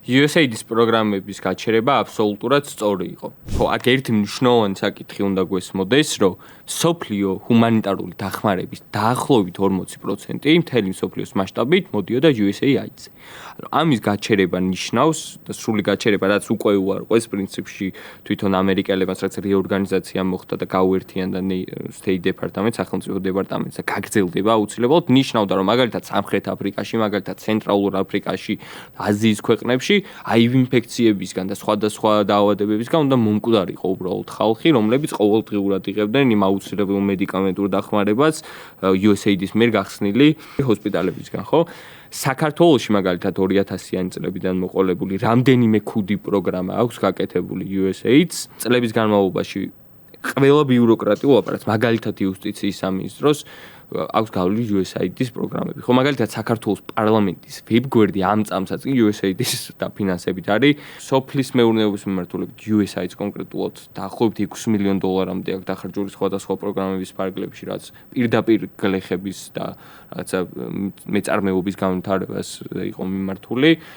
USAID-ის პროგრამების გაჩერება აბსოლუტურად სწორი იყო. ხო, აქ ერთი მნიშვნელოვანი საკითხი უნდა გვესმოდეს, რომ სოფლიო ჰუმანიტარული დახმარების დაახლოებით 40% მთელი სოფლიოს მასშტაბით მოდიოდა USAID-ზე. ამის გაჩერება ნიშნავს და სრული გაჩერება, რაც უკვე უარყვეს პრინციპში თვითონ ამერიკელებმა, რაც რეორგანიზაცია მოხდა და გაუერთიანდა State Department, სახელმწიფო დეპარტამენტს და გაგრძელდება აუცილებლად, ნიშნავდა, რომ მაგალითად სამხრეთ აფრიკაში, მაგალითად ცენტრალურ აფრიკაში, აზიის ქვეყნებში აი ინფექციებისგან და სხვადასხვა დაავადებებისგან უნდა მომკვდარიყო უბრალოდ ხალხი, რომლებიც ყოველდღიურად იღებდნენ იმ აუცილებელ მედიკამენტურ დახმარებას USAID-ის მიერ გახსნილი ჰოსპიტალებისგან, ხო? საქართველოში მაგალითად 2000-იანი წლებიდან მოყოლებული რამდენიმე ქუდი პროგრამა აქვს გაკეთებული USAID-ს. წლების განმავლობაში ყველა ბიუროკრატიულ აპარატს, მაგალითად იუსტიციის სამინისტროს აქვს გავლილი USAID-ის პროგრამები. ხო, მაგალითად საქართველოს პარლამენტის ვებგვერდი ამ წამსაც კი USAID-ის დაფინანსებით არის. სოფლის მეურნეობის მიმართულებით USAID-ს კონკრეტულად დაახლოებით $6 მილიონამდე აქვს დახარჯული სხვადასხვა პროგრამების ფარგლებში, რაც პირდაპირ გლეხების და რაღაცა მეწარმეობის განვითარებას იყო მიმართული.